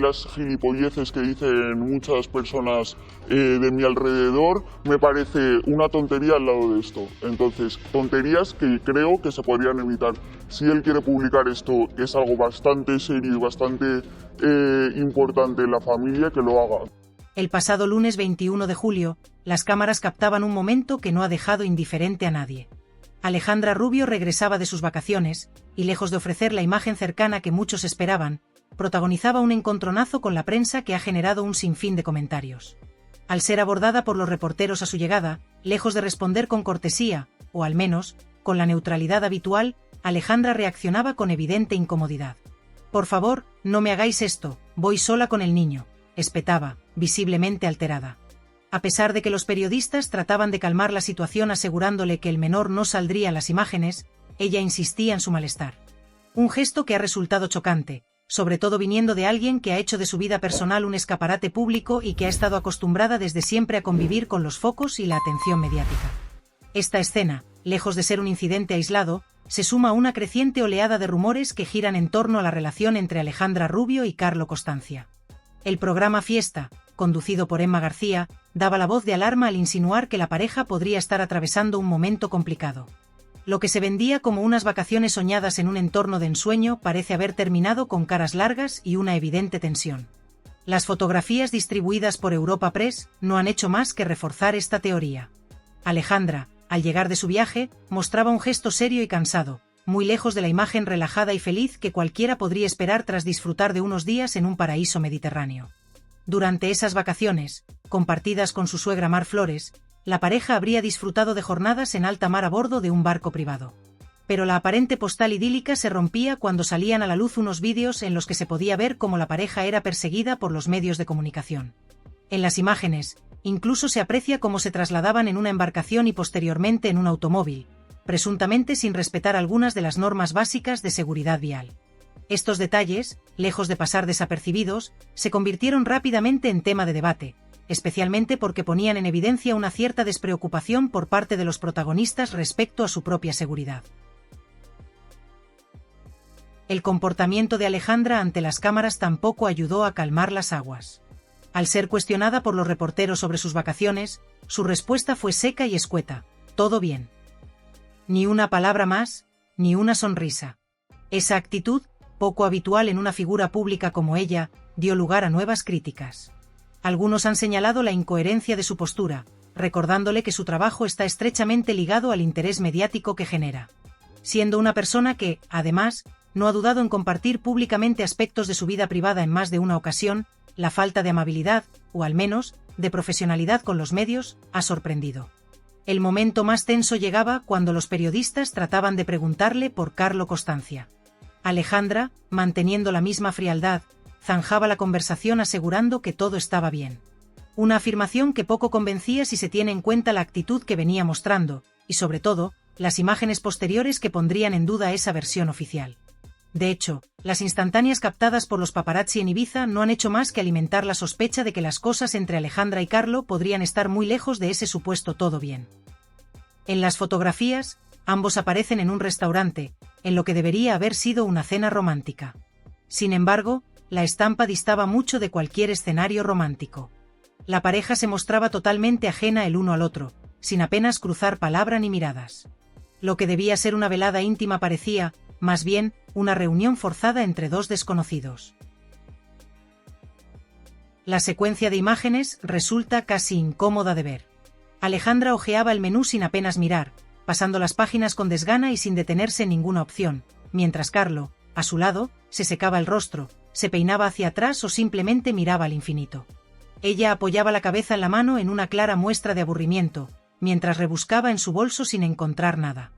las gilipolleces que dicen muchas personas de mi alrededor, me parece una tontería al lado de esto. Entonces, tonterías que creo que se podrían evitar. Si él quiere publicar esto, que es algo bastante serio y bastante importante en la familia, que lo haga. El pasado lunes 21 de julio, las cámaras captaban un momento que no ha dejado indiferente a nadie. Alejandra Rubio regresaba de sus vacaciones, y lejos de ofrecer la imagen cercana que muchos esperaban, protagonizaba un encontronazo con la prensa que ha generado un sinfín de comentarios. Al ser abordada por los reporteros a su llegada, lejos de responder con cortesía, o al menos, con la neutralidad habitual, Alejandra reaccionaba con evidente incomodidad. «Por favor, no me hagáis esto, voy sola con el niño», espetaba, visiblemente alterada. A pesar de que los periodistas trataban de calmar la situación asegurándole que el menor no saldría en las imágenes, ella insistía en su malestar. Un gesto que ha resultado chocante, sobre todo viniendo de alguien que ha hecho de su vida personal un escaparate público y que ha estado acostumbrada desde siempre a convivir con los focos y la atención mediática. Esta escena, lejos de ser un incidente aislado, se suma a una creciente oleada de rumores que giran en torno a la relación entre Alejandra Rubio y Carlo Costanza. El programa Fiesta, conducido por Emma García, daba la voz de alarma al insinuar que la pareja podría estar atravesando un momento complicado. Lo que se vendía como unas vacaciones soñadas en un entorno de ensueño parece haber terminado con caras largas y una evidente tensión. Las fotografías distribuidas por Europa Press no han hecho más que reforzar esta teoría. Alejandra, al llegar de su viaje, mostraba un gesto serio y cansado, muy lejos de la imagen relajada y feliz que cualquiera podría esperar tras disfrutar de unos días en un paraíso mediterráneo. Durante esas vacaciones, compartidas con su suegra Mar Flores, la pareja habría disfrutado de jornadas en alta mar a bordo de un barco privado. Pero la aparente postal idílica se rompía cuando salían a la luz unos vídeos en los que se podía ver cómo la pareja era perseguida por los medios de comunicación. En las imágenes, incluso se aprecia cómo se trasladaban en una embarcación y posteriormente en un automóvil, presuntamente sin respetar algunas de las normas básicas de seguridad vial. Estos detalles, lejos de pasar desapercibidos, se convirtieron rápidamente en tema de debate, especialmente porque ponían en evidencia una cierta despreocupación por parte de los protagonistas respecto a su propia seguridad. El comportamiento de Alejandra ante las cámaras tampoco ayudó a calmar las aguas. Al ser cuestionada por los reporteros sobre sus vacaciones, su respuesta fue seca y escueta: «Todo bien». Ni una palabra más, ni una sonrisa. Esa actitud, poco habitual en una figura pública como ella, dio lugar a nuevas críticas. Algunos han señalado la incoherencia de su postura, recordándole que su trabajo está estrechamente ligado al interés mediático que genera. Siendo una persona que, además, no ha dudado en compartir públicamente aspectos de su vida privada en más de una ocasión, la falta de amabilidad, o al menos, de profesionalidad con los medios, ha sorprendido. El momento más tenso llegaba cuando los periodistas trataban de preguntarle por Carlo Costanza. Alejandra, manteniendo la misma frialdad, zanjaba la conversación asegurando que todo estaba bien. Una afirmación que poco convencía si se tiene en cuenta la actitud que venía mostrando, y sobre todo, las imágenes posteriores que pondrían en duda esa versión oficial. De hecho, las instantáneas captadas por los paparazzi en Ibiza no han hecho más que alimentar la sospecha de que las cosas entre Alejandra y Carlo podrían estar muy lejos de ese supuesto todo bien. En las fotografías, ambos aparecen en un restaurante, en lo que debería haber sido una cena romántica. Sin embargo, la estampa distaba mucho de cualquier escenario romántico. La pareja se mostraba totalmente ajena el uno al otro, sin apenas cruzar palabra ni miradas. Lo que debía ser una velada íntima parecía, más bien, una reunión forzada entre dos desconocidos. La secuencia de imágenes resulta casi incómoda de ver. Alejandra hojeaba el menú sin apenas mirar, pasando las páginas con desgana y sin detenerse en ninguna opción, mientras Carlo, a su lado, se secaba el rostro, se peinaba hacia atrás o simplemente miraba al infinito. Ella apoyaba la cabeza en la mano en una clara muestra de aburrimiento, mientras rebuscaba en su bolso sin encontrar nada.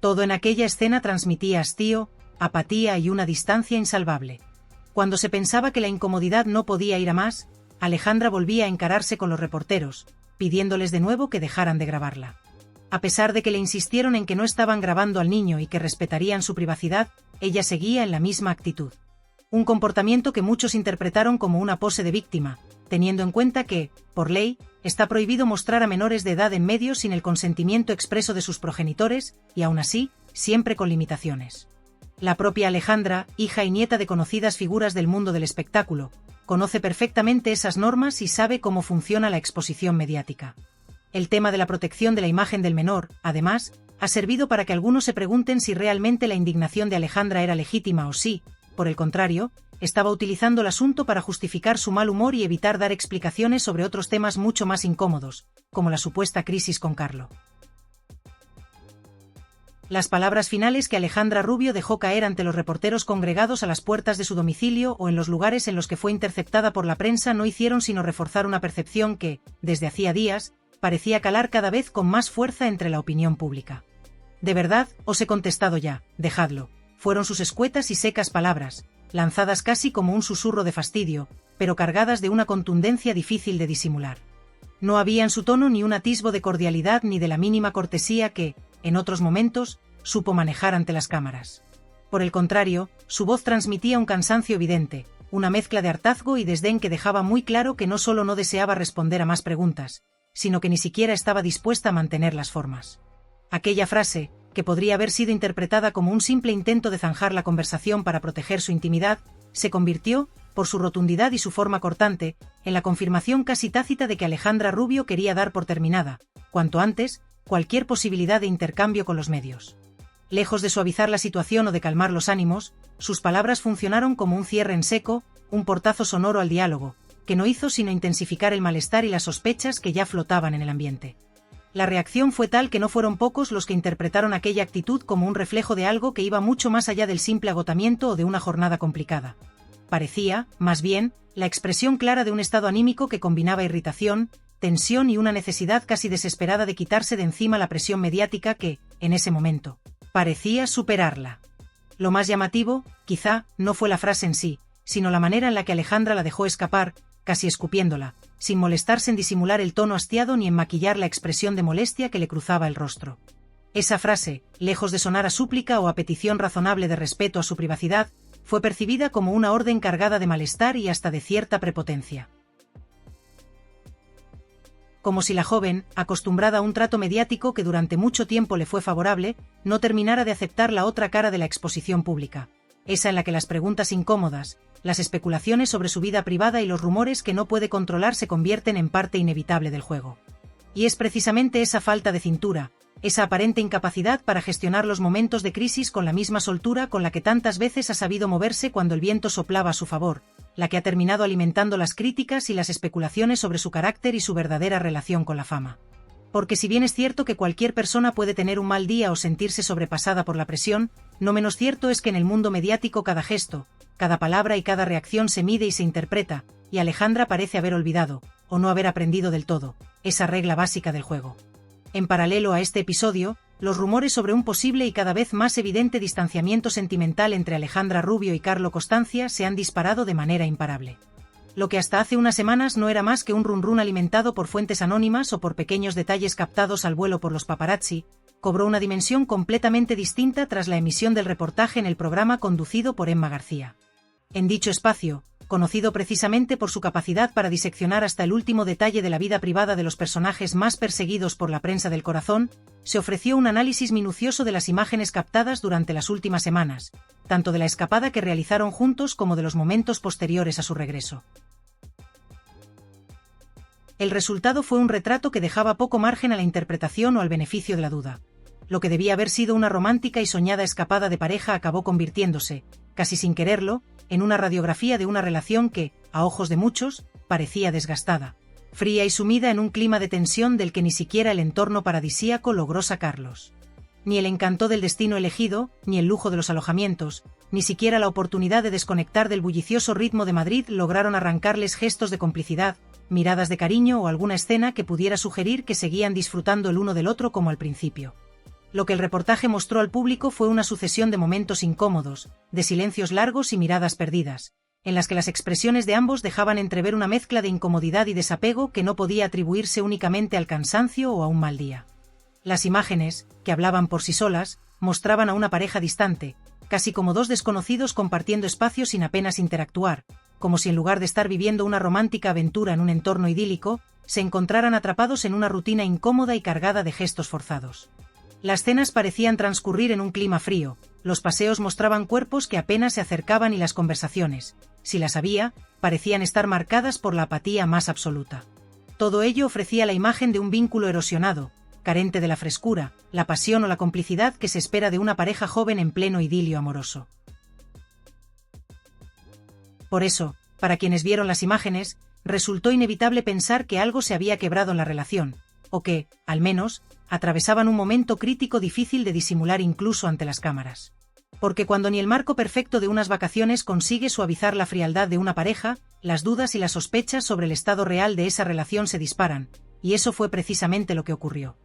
Todo en aquella escena transmitía hastío, apatía y una distancia insalvable. Cuando se pensaba que la incomodidad no podía ir a más, Alejandra volvía a encararse con los reporteros, pidiéndoles de nuevo que dejaran de grabarla. A pesar de que le insistieron en que no estaban grabando al niño y que respetarían su privacidad, ella seguía en la misma actitud. Un comportamiento que muchos interpretaron como una pose de víctima, teniendo en cuenta que, por ley, está prohibido mostrar a menores de edad en medios sin el consentimiento expreso de sus progenitores, y aún así, siempre con limitaciones. La propia Alejandra, hija y nieta de conocidas figuras del mundo del espectáculo, conoce perfectamente esas normas y sabe cómo funciona la exposición mediática. El tema de la protección de la imagen del menor, además, ha servido para que algunos se pregunten si realmente la indignación de Alejandra era legítima o si, por el contrario, estaba utilizando el asunto para justificar su mal humor y evitar dar explicaciones sobre otros temas mucho más incómodos, como la supuesta crisis con Carlo. Las palabras finales que Alejandra Rubio dejó caer ante los reporteros congregados a las puertas de su domicilio o en los lugares en los que fue interceptada por la prensa no hicieron sino reforzar una percepción que, desde hacía días, parecía calar cada vez con más fuerza entre la opinión pública. «De verdad, os he contestado ya, dejadlo», fueron sus escuetas y secas palabras, lanzadas casi como un susurro de fastidio, pero cargadas de una contundencia difícil de disimular. No había en su tono ni un atisbo de cordialidad ni de la mínima cortesía que, en otros momentos, supo manejar ante las cámaras. Por el contrario, su voz transmitía un cansancio evidente, una mezcla de hartazgo y desdén que dejaba muy claro que no solo no deseaba responder a más preguntas, sino que ni siquiera estaba dispuesta a mantener las formas. Aquella frase, que podría haber sido interpretada como un simple intento de zanjar la conversación para proteger su intimidad, se convirtió, por su rotundidad y su forma cortante, en la confirmación casi tácita de que Alejandra Rubio quería dar por terminada, cuanto antes, cualquier posibilidad de intercambio con los medios. Lejos de suavizar la situación o de calmar los ánimos, sus palabras funcionaron como un cierre en seco, un portazo sonoro al diálogo, que no hizo sino intensificar el malestar y las sospechas que ya flotaban en el ambiente. La reacción fue tal que no fueron pocos los que interpretaron aquella actitud como un reflejo de algo que iba mucho más allá del simple agotamiento o de una jornada complicada. Parecía, más bien, la expresión clara de un estado anímico que combinaba irritación, tensión y una necesidad casi desesperada de quitarse de encima la presión mediática que, en ese momento, parecía superarla. Lo más llamativo, quizá, no fue la frase en sí, sino la manera en la que Alejandra la dejó escapar, casi escupiéndola, sin molestarse en disimular el tono hastiado ni en maquillar la expresión de molestia que le cruzaba el rostro. Esa frase, lejos de sonar a súplica o a petición razonable de respeto a su privacidad, fue percibida como una orden cargada de malestar y hasta de cierta prepotencia. Como si la joven, acostumbrada a un trato mediático que durante mucho tiempo le fue favorable, no terminara de aceptar la otra cara de la exposición pública, esa en la que las preguntas incómodas, las especulaciones sobre su vida privada y los rumores que no puede controlar se convierten en parte inevitable del juego. Y es precisamente esa falta de cintura, esa aparente incapacidad para gestionar los momentos de crisis con la misma soltura con la que tantas veces ha sabido moverse cuando el viento soplaba a su favor, la que ha terminado alimentando las críticas y las especulaciones sobre su carácter y su verdadera relación con la fama. Porque si bien es cierto que cualquier persona puede tener un mal día o sentirse sobrepasada por la presión, no menos cierto es que en el mundo mediático cada gesto, cada palabra y cada reacción se mide y se interpreta, y Alejandra parece haber olvidado, o no haber aprendido del todo, esa regla básica del juego. En paralelo a este episodio, los rumores sobre un posible y cada vez más evidente distanciamiento sentimental entre Alejandra Rubio y Carlo Costanza se han disparado de manera imparable. Lo que hasta hace unas semanas no era más que un run-run alimentado por fuentes anónimas o por pequeños detalles captados al vuelo por los paparazzi, cobró una dimensión completamente distinta tras la emisión del reportaje en el programa conducido por Emma García. En dicho espacio, conocido precisamente por su capacidad para diseccionar hasta el último detalle de la vida privada de los personajes más perseguidos por la prensa del corazón, se ofreció un análisis minucioso de las imágenes captadas durante las últimas semanas, tanto de la escapada que realizaron juntos como de los momentos posteriores a su regreso. El resultado fue un retrato que dejaba poco margen a la interpretación o al beneficio de la duda. Lo que debía haber sido una romántica y soñada escapada de pareja acabó convirtiéndose, casi sin quererlo, en una radiografía de una relación que, a ojos de muchos, parecía desgastada, fría y sumida en un clima de tensión del que ni siquiera el entorno paradisíaco logró sacarlos. Ni el encanto del destino elegido, ni el lujo de los alojamientos, ni siquiera la oportunidad de desconectar del bullicioso ritmo de Madrid lograron arrancarles gestos de complicidad, miradas de cariño o alguna escena que pudiera sugerir que seguían disfrutando el uno del otro como al principio. Lo que el reportaje mostró al público fue una sucesión de momentos incómodos, de silencios largos y miradas perdidas, en las que las expresiones de ambos dejaban entrever una mezcla de incomodidad y desapego que no podía atribuirse únicamente al cansancio o a un mal día. Las imágenes, que hablaban por sí solas, mostraban a una pareja distante, casi como dos desconocidos compartiendo espacios sin apenas interactuar, como si en lugar de estar viviendo una romántica aventura en un entorno idílico, se encontraran atrapados en una rutina incómoda y cargada de gestos forzados. Las cenas parecían transcurrir en un clima frío, los paseos mostraban cuerpos que apenas se acercaban y las conversaciones, si las había, parecían estar marcadas por la apatía más absoluta. Todo ello ofrecía la imagen de un vínculo erosionado, carente de la frescura, la pasión o la complicidad que se espera de una pareja joven en pleno idilio amoroso. Por eso, para quienes vieron las imágenes, resultó inevitable pensar que algo se había quebrado en la relación, o que, al menos, atravesaban un momento crítico difícil de disimular incluso ante las cámaras. Porque cuando ni el marco perfecto de unas vacaciones consigue suavizar la frialdad de una pareja, las dudas y las sospechas sobre el estado real de esa relación se disparan, y eso fue precisamente lo que ocurrió.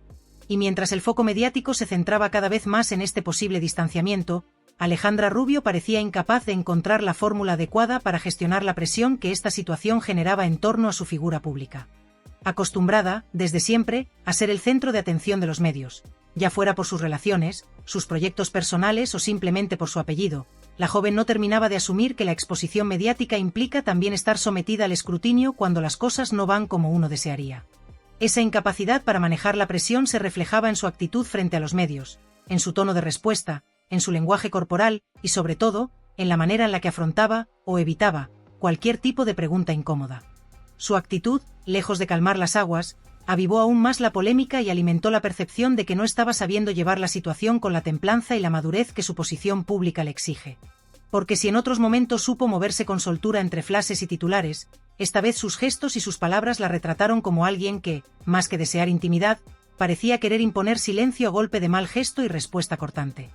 Y mientras el foco mediático se centraba cada vez más en este posible distanciamiento, Alejandra Rubio parecía incapaz de encontrar la fórmula adecuada para gestionar la presión que esta situación generaba en torno a su figura pública. Acostumbrada, desde siempre, a ser el centro de atención de los medios, ya fuera por sus relaciones, sus proyectos personales o simplemente por su apellido, la joven no terminaba de asumir que la exposición mediática implica también estar sometida al escrutinio cuando las cosas no van como uno desearía. Esa incapacidad para manejar la presión se reflejaba en su actitud frente a los medios, en su tono de respuesta, en su lenguaje corporal y, sobre todo, en la manera en la que afrontaba, o evitaba, cualquier tipo de pregunta incómoda. Su actitud, lejos de calmar las aguas, avivó aún más la polémica y alimentó la percepción de que no estaba sabiendo llevar la situación con la templanza y la madurez que su posición pública le exige. Porque si en otros momentos supo moverse con soltura entre flashes y titulares, esta vez sus gestos y sus palabras la retrataron como alguien que, más que desear intimidad, parecía querer imponer silencio a golpe de mal gesto y respuesta cortante.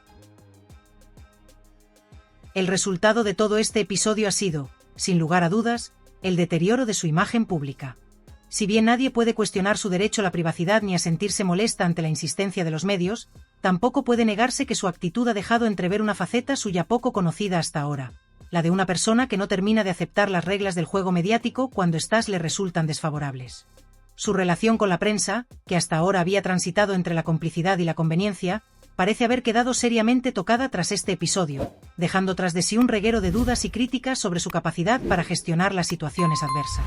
El resultado de todo este episodio ha sido, sin lugar a dudas, el deterioro de su imagen pública. Si bien nadie puede cuestionar su derecho a la privacidad ni a sentirse molesta ante la insistencia de los medios, tampoco puede negarse que su actitud ha dejado entrever una faceta suya poco conocida hasta ahora, la de una persona que no termina de aceptar las reglas del juego mediático cuando éstas le resultan desfavorables. Su relación con la prensa, que hasta ahora había transitado entre la complicidad y la conveniencia, parece haber quedado seriamente tocada tras este episodio, dejando tras de sí un reguero de dudas y críticas sobre su capacidad para gestionar las situaciones adversas.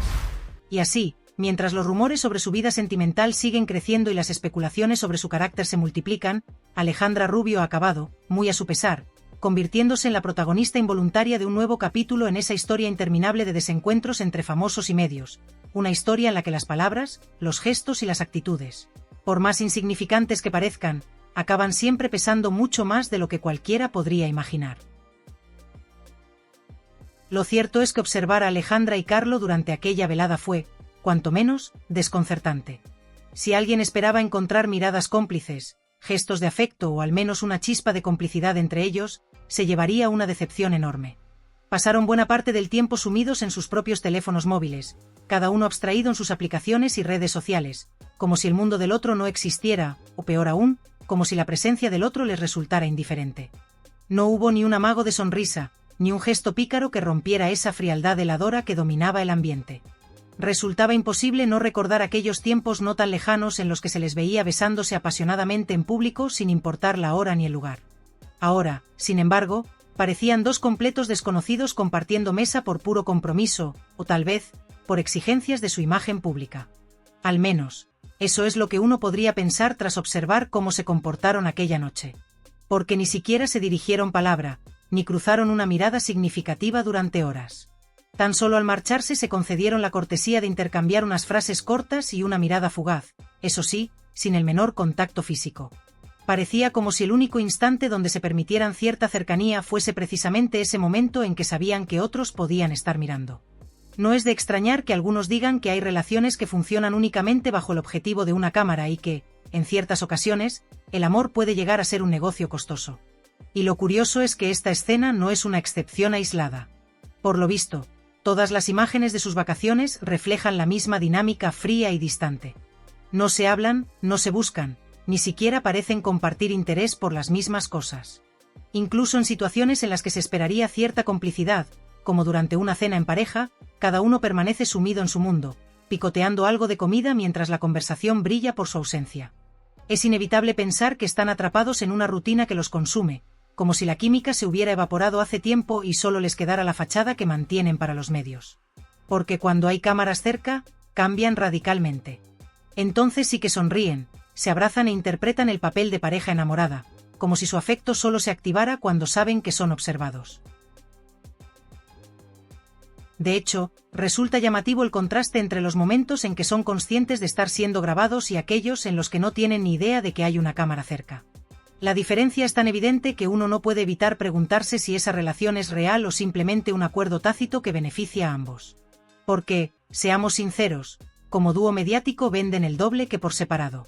Y así, mientras los rumores sobre su vida sentimental siguen creciendo y las especulaciones sobre su carácter se multiplican, Alejandra Rubio ha acabado, muy a su pesar, convirtiéndose en la protagonista involuntaria de un nuevo capítulo en esa historia interminable de desencuentros entre famosos y medios, una historia en la que las palabras, los gestos y las actitudes, por más insignificantes que parezcan, acaban siempre pesando mucho más de lo que cualquiera podría imaginar. Lo cierto es que observar a Alejandra y Carlo durante aquella velada fue, cuanto menos, desconcertante. Si alguien esperaba encontrar miradas cómplices, gestos de afecto o al menos una chispa de complicidad entre ellos, se llevaría una decepción enorme. Pasaron buena parte del tiempo sumidos en sus propios teléfonos móviles, cada uno abstraído en sus aplicaciones y redes sociales, como si el mundo del otro no existiera, o peor aún, como si la presencia del otro les resultara indiferente. No hubo ni un amago de sonrisa, ni un gesto pícaro que rompiera esa frialdad heladora que dominaba el ambiente. Resultaba imposible no recordar aquellos tiempos no tan lejanos en los que se les veía besándose apasionadamente en público sin importar la hora ni el lugar. Ahora, sin embargo, parecían dos completos desconocidos compartiendo mesa por puro compromiso, o tal vez, por exigencias de su imagen pública. Al menos, eso es lo que uno podría pensar tras observar cómo se comportaron aquella noche. Porque ni siquiera se dirigieron palabra, ni cruzaron una mirada significativa durante horas. Tan solo al marcharse se concedieron la cortesía de intercambiar unas frases cortas y una mirada fugaz, eso sí, sin el menor contacto físico. Parecía como si el único instante donde se permitieran cierta cercanía fuese precisamente ese momento en que sabían que otros podían estar mirando. No es de extrañar que algunos digan que hay relaciones que funcionan únicamente bajo el objetivo de una cámara y que, en ciertas ocasiones, el amor puede llegar a ser un negocio costoso. Y lo curioso es que esta escena no es una excepción aislada. Por lo visto, todas las imágenes de sus vacaciones reflejan la misma dinámica fría y distante. No se hablan, no se buscan, ni siquiera parecen compartir interés por las mismas cosas. Incluso en situaciones en las que se esperaría cierta complicidad, como durante una cena en pareja, cada uno permanece sumido en su mundo, picoteando algo de comida mientras la conversación brilla por su ausencia. Es inevitable pensar que están atrapados en una rutina que los consume, como si la química se hubiera evaporado hace tiempo y solo les quedara la fachada que mantienen para los medios. Porque cuando hay cámaras cerca, cambian radicalmente. Entonces sí que sonríen, se abrazan e interpretan el papel de pareja enamorada, como si su afecto solo se activara cuando saben que son observados. De hecho, resulta llamativo el contraste entre los momentos en que son conscientes de estar siendo grabados y aquellos en los que no tienen ni idea de que hay una cámara cerca. La diferencia es tan evidente que uno no puede evitar preguntarse si esa relación es real o simplemente un acuerdo tácito que beneficia a ambos. Porque, seamos sinceros, como dúo mediático venden el doble que por separado.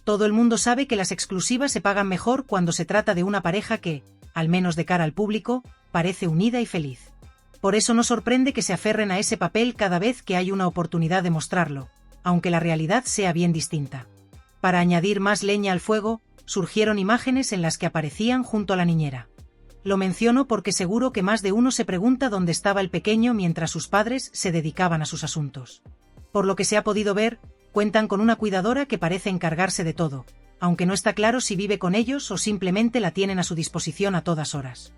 Todo el mundo sabe que las exclusivas se pagan mejor cuando se trata de una pareja que, al menos de cara al público, parece unida y feliz. Por eso no sorprende que se aferren a ese papel cada vez que hay una oportunidad de mostrarlo, aunque la realidad sea bien distinta. Para añadir más leña al fuego, surgieron imágenes en las que aparecían junto a la niñera. Lo menciono porque seguro que más de uno se pregunta dónde estaba el pequeño mientras sus padres se dedicaban a sus asuntos. Por lo que se ha podido ver, cuentan con una cuidadora que parece encargarse de todo, aunque no está claro si vive con ellos o simplemente la tienen a su disposición a todas horas.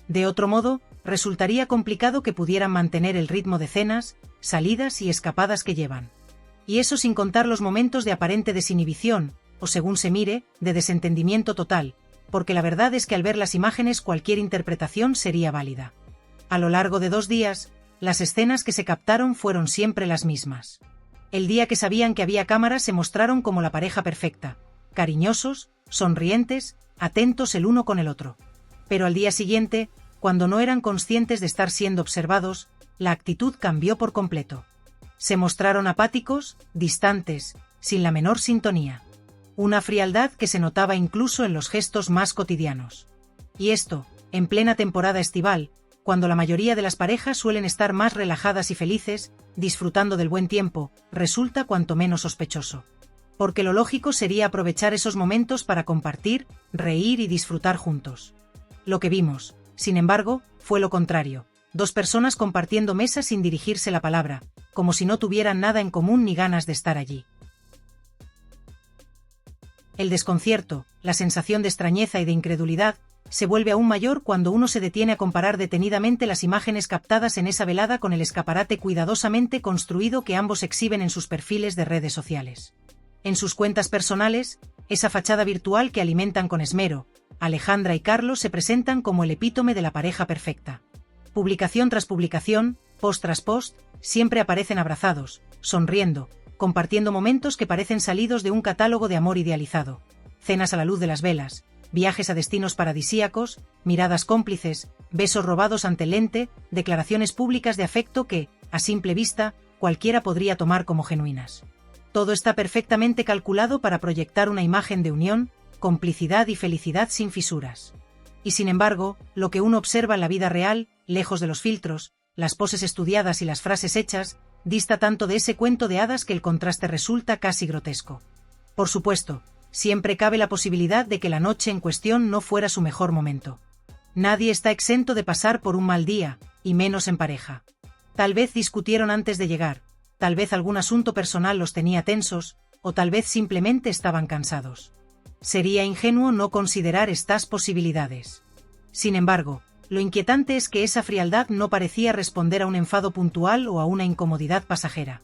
De otro modo, resultaría complicado que pudieran mantener el ritmo de cenas, salidas y escapadas que llevan. Y eso sin contar los momentos de aparente desinhibición, o según se mire, de desentendimiento total, porque la verdad es que al ver las imágenes cualquier interpretación sería válida. A lo largo de 2 días, las escenas que se captaron fueron siempre las mismas. El día que sabían que había cámaras se mostraron como la pareja perfecta, cariñosos, sonrientes, atentos el uno con el otro. Pero al día siguiente, cuando no eran conscientes de estar siendo observados, la actitud cambió por completo. Se mostraron apáticos, distantes, sin la menor sintonía. Una frialdad que se notaba incluso en los gestos más cotidianos. Y esto, en plena temporada estival, cuando la mayoría de las parejas suelen estar más relajadas y felices, disfrutando del buen tiempo, resulta cuanto menos sospechoso. Porque lo lógico sería aprovechar esos momentos para compartir, reír y disfrutar juntos. Lo que vimos, sin embargo, fue lo contrario. 2 personas compartiendo mesa sin dirigirse la palabra, como si no tuvieran nada en común ni ganas de estar allí. El desconcierto, la sensación de extrañeza y de incredulidad, se vuelve aún mayor cuando uno se detiene a comparar detenidamente las imágenes captadas en esa velada con el escaparate cuidadosamente construido que ambos exhiben en sus perfiles de redes sociales. En sus cuentas personales, esa fachada virtual que alimentan con esmero, Alejandra y Carlos se presentan como el epítome de la pareja perfecta. Publicación tras publicación, post tras post, siempre aparecen abrazados, sonriendo, compartiendo momentos que parecen salidos de un catálogo de amor idealizado. Cenas a la luz de las velas, viajes a destinos paradisíacos, miradas cómplices, besos robados ante el lente, declaraciones públicas de afecto que, a simple vista, cualquiera podría tomar como genuinas. Todo está perfectamente calculado para proyectar una imagen de unión, complicidad y felicidad sin fisuras. Y sin embargo, lo que uno observa en la vida real, lejos de los filtros, las poses estudiadas y las frases hechas, dista tanto de ese cuento de hadas que el contraste resulta casi grotesco. Por supuesto, siempre cabe la posibilidad de que la noche en cuestión no fuera su mejor momento. Nadie está exento de pasar por un mal día, y menos en pareja. Tal vez discutieron antes de llegar, tal vez algún asunto personal los tenía tensos, o tal vez simplemente estaban cansados. Sería ingenuo no considerar estas posibilidades. Sin embargo, lo inquietante es que esa frialdad no parecía responder a un enfado puntual o a una incomodidad pasajera.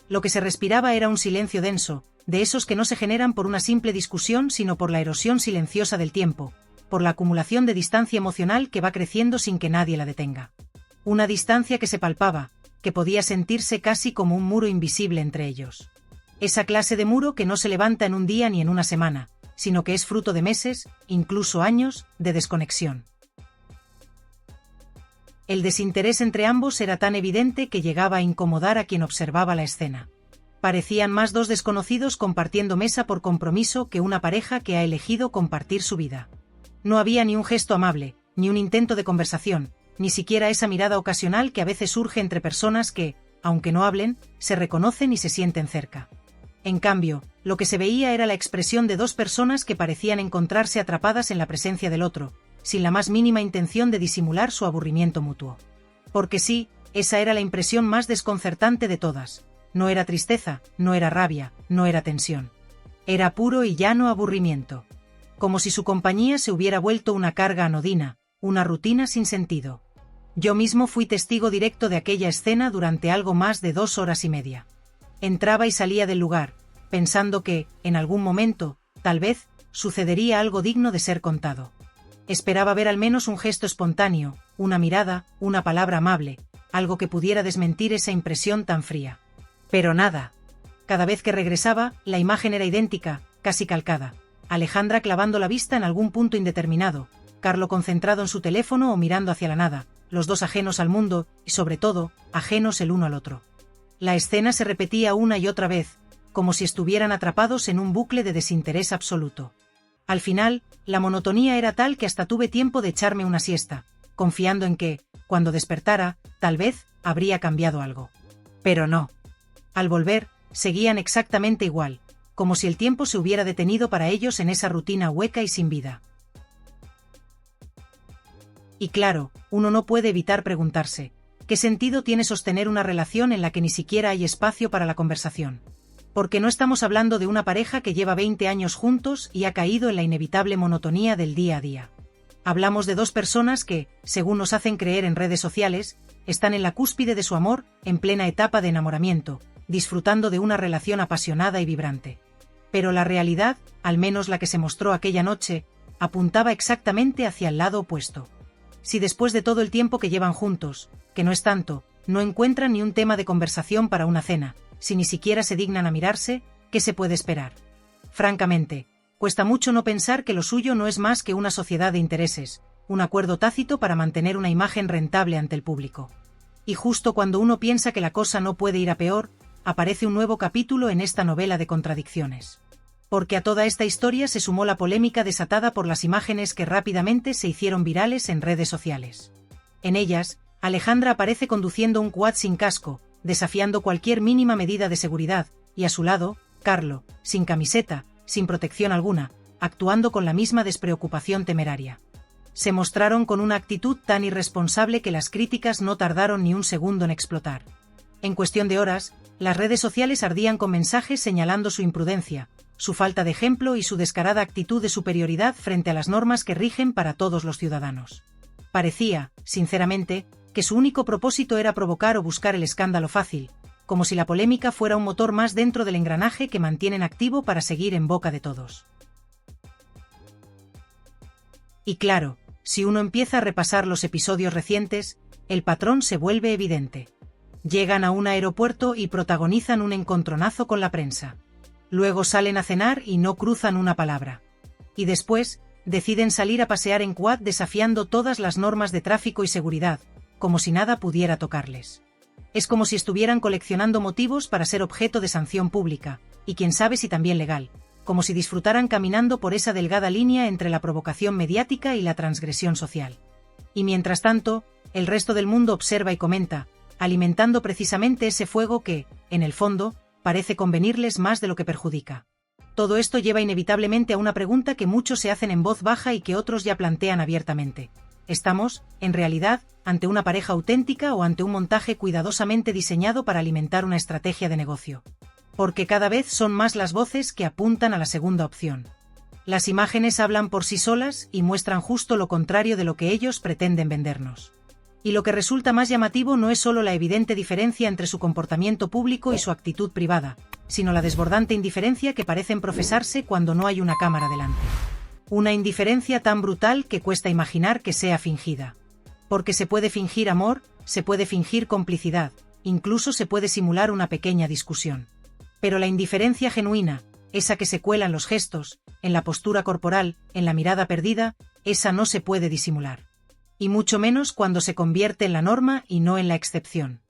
Lo que se respiraba era un silencio denso, de esos que no se generan por una simple discusión sino por la erosión silenciosa del tiempo, por la acumulación de distancia emocional que va creciendo sin que nadie la detenga. Una distancia que se palpaba, que podía sentirse casi como un muro invisible entre ellos. Esa clase de muro que no se levanta en un día ni en una semana, sino que es fruto de meses, incluso años, de desconexión. El desinterés entre ambos era tan evidente que llegaba a incomodar a quien observaba la escena. Parecían más 2 desconocidos compartiendo mesa por compromiso que una pareja que ha elegido compartir su vida. No había ni un gesto amable, ni un intento de conversación, ni siquiera esa mirada ocasional que a veces surge entre personas que, aunque no hablen, se reconocen y se sienten cerca. En cambio, lo que se veía era la expresión de 2 personas que parecían encontrarse atrapadas en la presencia del otro, sin la más mínima intención de disimular su aburrimiento mutuo. Porque sí, esa era la impresión más desconcertante de todas. No era tristeza, no era rabia, no era tensión. Era puro y llano aburrimiento. Como si su compañía se hubiera vuelto una carga anodina, una rutina sin sentido. Yo mismo fui testigo directo de aquella escena durante algo más de 2 horas y media. Entraba y salía del lugar, pensando que, en algún momento, tal vez, sucedería algo digno de ser contado. Esperaba ver al menos un gesto espontáneo, una mirada, una palabra amable, algo que pudiera desmentir esa impresión tan fría. Pero nada. Cada vez que regresaba, la imagen era idéntica, casi calcada. Alejandra clavando la vista en algún punto indeterminado, Carlo concentrado en su teléfono o mirando hacia la nada, los dos ajenos al mundo, y sobre todo, ajenos el uno al otro. La escena se repetía una y otra vez, como si estuvieran atrapados en un bucle de desinterés absoluto. Al final, la monotonía era tal que hasta tuve tiempo de echarme una siesta, confiando en que, cuando despertara, tal vez, habría cambiado algo. Pero no. Al volver, seguían exactamente igual, como si el tiempo se hubiera detenido para ellos en esa rutina hueca y sin vida. Y claro, uno no puede evitar preguntarse, ¿qué sentido tiene sostener una relación en la que ni siquiera hay espacio para la conversación? Porque no estamos hablando de una pareja que lleva 20 años juntos y ha caído en la inevitable monotonía del día a día. Hablamos de dos personas que, según nos hacen creer en redes sociales, están en la cúspide de su amor, en plena etapa de enamoramiento, disfrutando de una relación apasionada y vibrante. Pero la realidad, al menos la que se mostró aquella noche, apuntaba exactamente hacia el lado opuesto. Si después de todo el tiempo que llevan juntos, que no es tanto, no encuentran ni un tema de conversación para una cena, si ni siquiera se dignan a mirarse, ¿qué se puede esperar? Francamente, cuesta mucho no pensar que lo suyo no es más que una sociedad de intereses, un acuerdo tácito para mantener una imagen rentable ante el público. Y justo cuando uno piensa que la cosa no puede ir a peor, aparece un nuevo capítulo en esta novela de contradicciones. Porque a toda esta historia se sumó la polémica desatada por las imágenes que rápidamente se hicieron virales en redes sociales. En ellas, Alejandra aparece conduciendo un quad sin casco, desafiando cualquier mínima medida de seguridad, y a su lado, Carlo, sin camiseta, sin protección alguna, actuando con la misma despreocupación temeraria. Se mostraron con una actitud tan irresponsable que las críticas no tardaron ni un segundo en explotar. En cuestión de horas, las redes sociales ardían con mensajes señalando su imprudencia, su falta de ejemplo y su descarada actitud de superioridad frente a las normas que rigen para todos los ciudadanos. Parecía, sinceramente, que su único propósito era provocar o buscar el escándalo fácil, como si la polémica fuera un motor más dentro del engranaje que mantienen activo para seguir en boca de todos. Y claro, si uno empieza a repasar los episodios recientes, el patrón se vuelve evidente. Llegan a un aeropuerto y protagonizan un encontronazo con la prensa. Luego salen a cenar y no cruzan una palabra. Y después, deciden salir a pasear en quad desafiando todas las normas de tráfico y seguridad, como si nada pudiera tocarles. Es como si estuvieran coleccionando motivos para ser objeto de sanción pública, y quién sabe si también legal, como si disfrutaran caminando por esa delgada línea entre la provocación mediática y la transgresión social. Y mientras tanto, el resto del mundo observa y comenta, alimentando precisamente ese fuego que, en el fondo, parece convenirles más de lo que perjudica. Todo esto lleva inevitablemente a una pregunta que muchos se hacen en voz baja y que otros ya plantean abiertamente. ¿Estamos, en realidad, ante una pareja auténtica o ante un montaje cuidadosamente diseñado para alimentar una estrategia de negocio? Porque cada vez son más las voces que apuntan a la segunda opción. Las imágenes hablan por sí solas y muestran justo lo contrario de lo que ellos pretenden vendernos. Y lo que resulta más llamativo no es solo la evidente diferencia entre su comportamiento público y su actitud privada, sino la desbordante indiferencia que parecen profesarse cuando no hay una cámara delante. Una indiferencia tan brutal que cuesta imaginar que sea fingida. Porque se puede fingir amor, se puede fingir complicidad, incluso se puede simular una pequeña discusión. Pero la indiferencia genuina, esa que se cuela en los gestos, en la postura corporal, en la mirada perdida, esa no se puede disimular. Y mucho menos cuando se convierte en la norma y no en la excepción.